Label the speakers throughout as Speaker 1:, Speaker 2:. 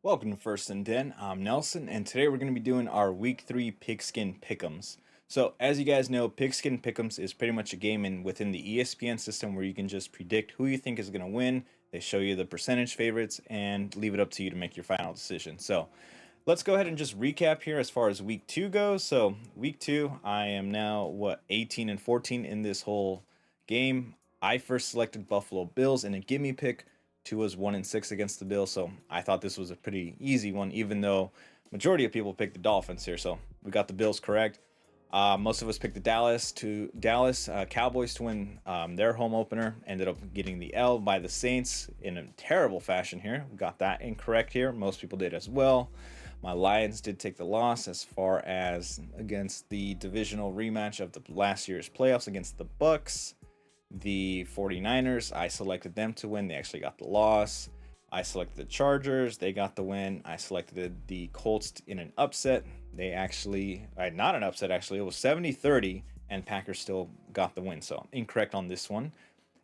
Speaker 1: Welcome to First and 10. I'm Nelson, and today we're going to be doing our Week 3 Pigskin Pick'ems. So, as you guys know, Pigskin Pick'ems is pretty much a game within the ESPN system where you can just predict who you think is going to win. They show you the percentage favorites and leave it up to you to make your final decision. So, let's go ahead and just recap here as far as Week 2 goes. So, Week 2, I am now, 18 and 14 in this whole game. I first selected Buffalo Bills in a gimme pick. Two was 1-6 against the Bills, so I thought this was a pretty easy one, even though majority of people picked the Dolphins here. So we got the Bills correct. Most of us picked the Dallas Cowboys to win their home opener. Ended up getting the L by the Saints in a terrible fashion here. We got that incorrect here. Most people did as well. My Lions did take the loss as far as against the divisional rematch of the last year's playoffs against the Bucks. The 49ers, I selected them to win. They actually got the loss. I selected the Chargers. They got the win. I selected the Colts in an upset. They actually, not an upset, actually. It was 70-30, and Packers still got the win. So incorrect on this one.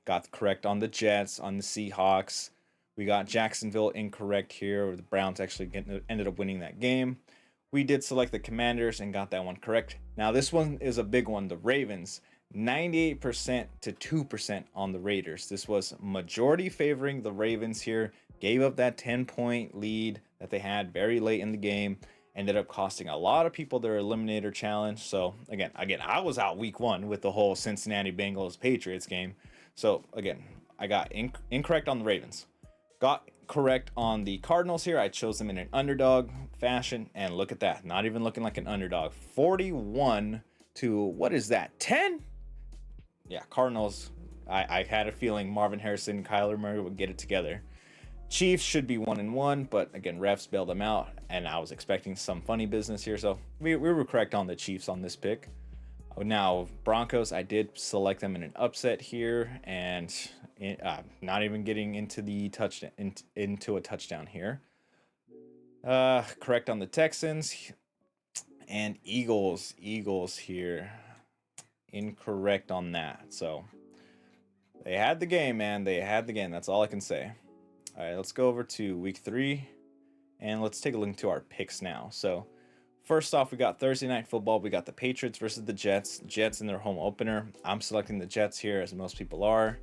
Speaker 1: Got correct on the Jets, on the Seahawks. We got Jacksonville incorrect here. The Browns actually ended up winning that game. We did select the Commanders and got that one correct. Now, this one is a big one. The Ravens. 98% to 2% on the Raiders. This was majority favoring the Ravens here. Gave up that 10-point lead that they had very late in the game. Ended up costing a lot of people their eliminator challenge. So again, I was out week 1 with the whole Cincinnati Bengals Patriots game. So again, I got incorrect on the Ravens. Got correct on the Cardinals here. I chose them in an underdog fashion, and look at that. Not even looking like an underdog. 41 to, what is that, 10? Yeah, Cardinals, I had a feeling Marvin Harrison and Kyler Murray would get it together. Chiefs should be 1-1, but again, refs bailed them out, and I was expecting some funny business here, so we were correct on the Chiefs on this pick. Now, Broncos, I did select them in an upset here, and not even getting into the touchdown into a touchdown here. Correct on the Texans and Eagles here. Incorrect on that. So they had the game, man. They had the game. That's all I can say. All right, let's go over to week 3 and let's take a look into our picks now. So first off, we got Thursday night football. We got the Patriots versus the Jets. Jets in their home opener. I'm selecting the Jets here, as most people are.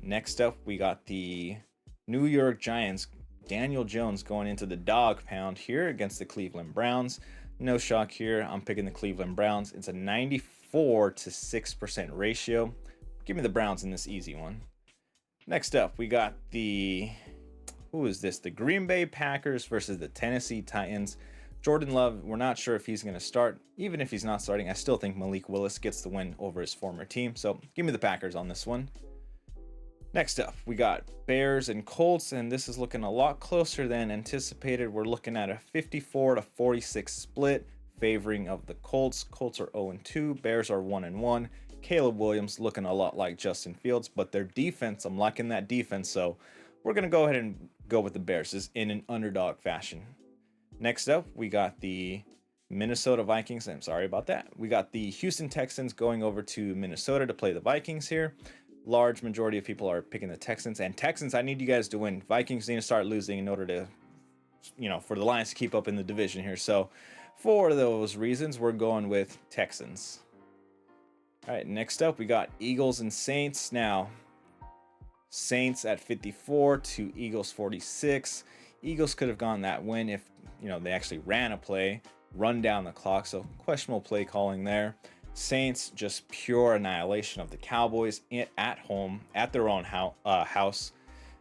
Speaker 1: Next up, we got the New York Giants. Daniel Jones going into the dog pound here against the Cleveland Browns. No shock here. I'm picking the Cleveland Browns. It's a 94 to 6% ratio. Give me the Browns in this easy one. Next up, we got the Green Bay Packers versus the Tennessee Titans. Jordan Love, we're not sure if he's going to start. Even if he's not starting, I still think Malik Willis gets the win over his former team. So give me the Packers on this one. Next up, we got Bears and Colts, and this is looking a lot closer than anticipated. We're looking at a 54 to 46 split favoring of the Colts. Colts are 0-2, Bears are 1-1. Caleb Williams looking a lot like Justin Fields, but their defense, I'm liking that defense, so we're going to go ahead and go with the Bears in an underdog fashion. Next up, we got the Minnesota Vikings. I'm sorry about that. We got the Houston Texans going over to Minnesota to play the Vikings here. Large majority of people are picking the Texans. And Texans, I need you guys to win. Vikings need to start losing in order to, for the Lions to keep up in the division here. So for those reasons, we're going with Texans. All right, next up, we got Eagles and Saints. Now, Saints at 54 to Eagles 46. Eagles could have gotten that win if, they actually ran a play, run down the clock. So questionable play calling there. Saints, just pure annihilation of the Cowboys at home, at their own house.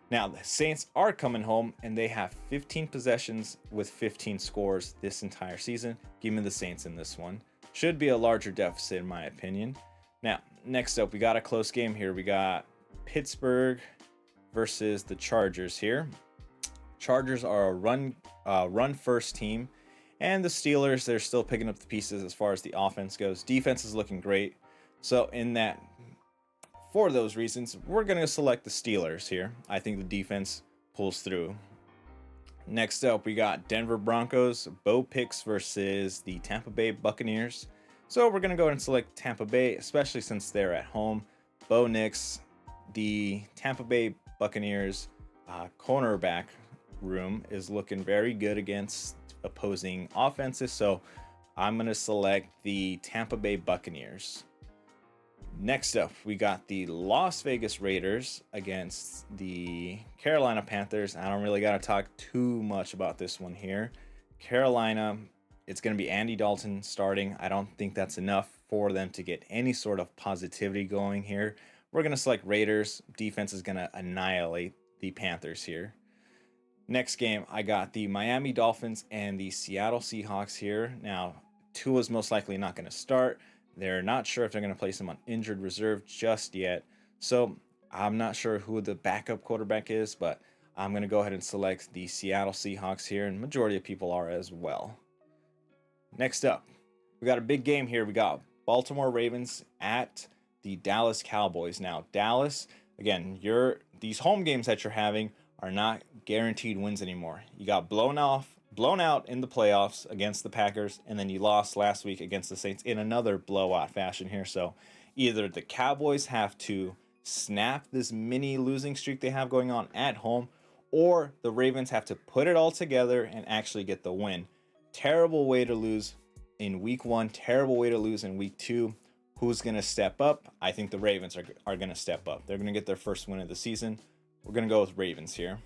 Speaker 1: Now, the Saints are coming home, and they have 15 possessions with 15 scores this entire season. Give me the Saints in this one. Should be a larger deficit, in my opinion. Now, next up, we got a close game here. We got Pittsburgh versus the Chargers here. Chargers are a run-first team. And the Steelers, they're still picking up the pieces as far as the offense goes. Defense is looking great. So for those reasons, we're going to select the Steelers here. I think the defense pulls through. Next up, we got Denver Broncos, Bo Picks versus the Tampa Bay Buccaneers. So we're going to go ahead and select Tampa Bay, especially since they're at home. Bo Nix, the Tampa Bay Buccaneers cornerback room is looking very good against opposing offenses. So I'm going to select the Tampa Bay Buccaneers. Next up, we got the Las Vegas Raiders against the Carolina Panthers. I don't really got to talk too much about this one here. Carolina, it's going to be Andy Dalton starting. I don't think that's enough for them to get any sort of positivity going here. We're going to select Raiders. Defense is going to annihilate the Panthers here. Next game, I got the Miami Dolphins and the Seattle Seahawks here. Now, Tua's most likely not going to start. They're not sure if they're going to place him on injured reserve just yet. So I'm not sure who the backup quarterback is, but I'm going to go ahead and select the Seattle Seahawks here, and majority of people are as well. Next up, we got a big game here. We got Baltimore Ravens at the Dallas Cowboys. Now, Dallas, again, these home games that you're having are not guaranteed wins anymore. You got blown out in the playoffs against the Packers, and then you lost last week against the Saints in another blowout fashion here. So either the Cowboys have to snap this mini losing streak they have going on at home, or the Ravens have to put it all together and actually get the win. Terrible way to lose in week 1, terrible way to lose in week 2. Who's going to step up? I think the Ravens are going to step up. They're going to get their first win of the season. We're going to go with Ravens here.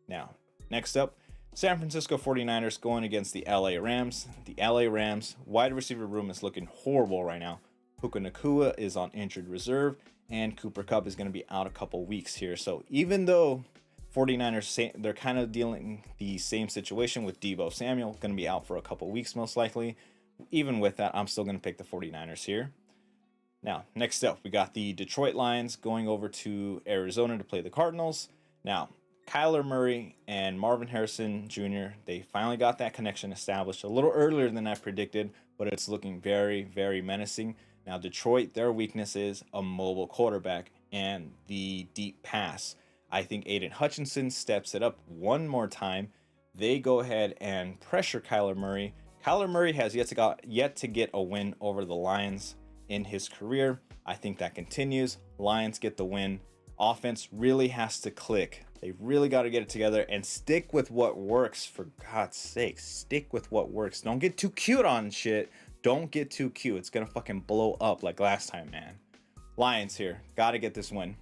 Speaker 1: Now, next up, San Francisco 49ers going against the LA Rams. The LA Rams wide receiver room is looking horrible right now. Puka Nacua is on injured reserve, and Cooper Kupp is going to be out a couple weeks here. So even though 49ers, they're kind of dealing the same situation with Deebo Samuel, going to be out for a couple weeks most likely. Even with that, I'm still going to pick the 49ers here. Now, next up, we got the Detroit Lions going over to Arizona to play the Cardinals. Now, Kyler Murray and Marvin Harrison Jr., they finally got that connection established a little earlier than I predicted, but it's looking very, very menacing. Now, Detroit, their weakness is a mobile quarterback and the deep pass. I think Aiden Hutchinson steps it up one more time. They go ahead and pressure Kyler Murray. Kyler Murray has yet to get a win over the Lions in his career. I think that continues. Lions get the win. Offense really has to click. They really got to get it together and stick with what works, for God's sake. Stick with what works. Don't get too cute on shit. Don't get too cute. It's going to fucking blow up like last time, man. Lions here. Got to get this win.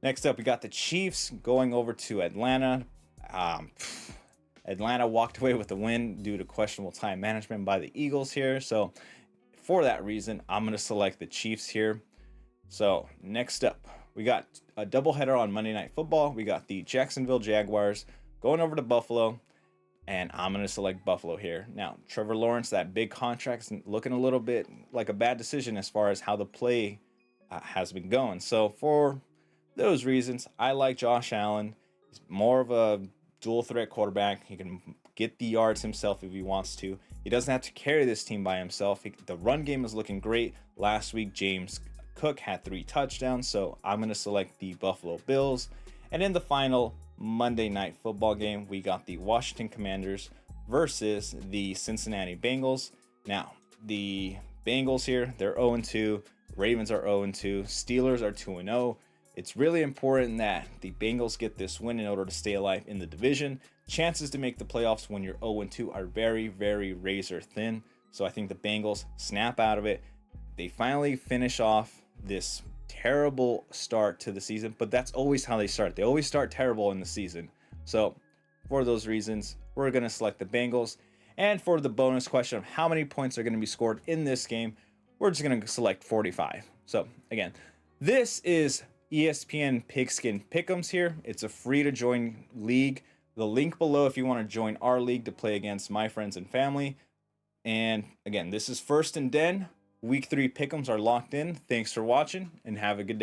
Speaker 1: Next up, we got the Chiefs going over to Atlanta. Atlanta walked away with the win due to questionable time management by the Eagles here. So for that reason, I'm going to select the Chiefs here. So next up, we got a doubleheader on Monday Night Football. We got the Jacksonville Jaguars going over to Buffalo, and I'm going to select Buffalo here. Now, Trevor Lawrence, that big contract, is looking a little bit like a bad decision as far as how the play has been going. So for those reasons, I like Josh Allen. He's more of a dual threat quarterback. He can get the yards himself if he wants to. He doesn't have to carry this team by himself. The run game is looking great. Last week, James Cook had 3 touchdowns, so I'm going to select the Buffalo Bills. And in the final Monday Night Football game, we got the Washington Commanders versus the Cincinnati Bengals. Now, the Bengals here, they're 0-2. Ravens are 0-2. Steelers are 2-0. It's really important that the Bengals get this win in order to stay alive in the division. Chances to make the playoffs when you're 0-2 are very, very razor thin. So I think the Bengals snap out of it. They finally finish off this terrible start to the season, but that's always how they start. They always start terrible in the season. So for those reasons, we're going to select the Bengals. And for the bonus question of how many points are going to be scored in this game, we're just going to select 45. So again, this is ESPN Pigskin Pick'ems here. It's a free to join league. The link below if you want to join our league to play against my friends and family. And again, this is First and Den. Week 3 Pick'ems are locked in. Thanks for watching and have a good day.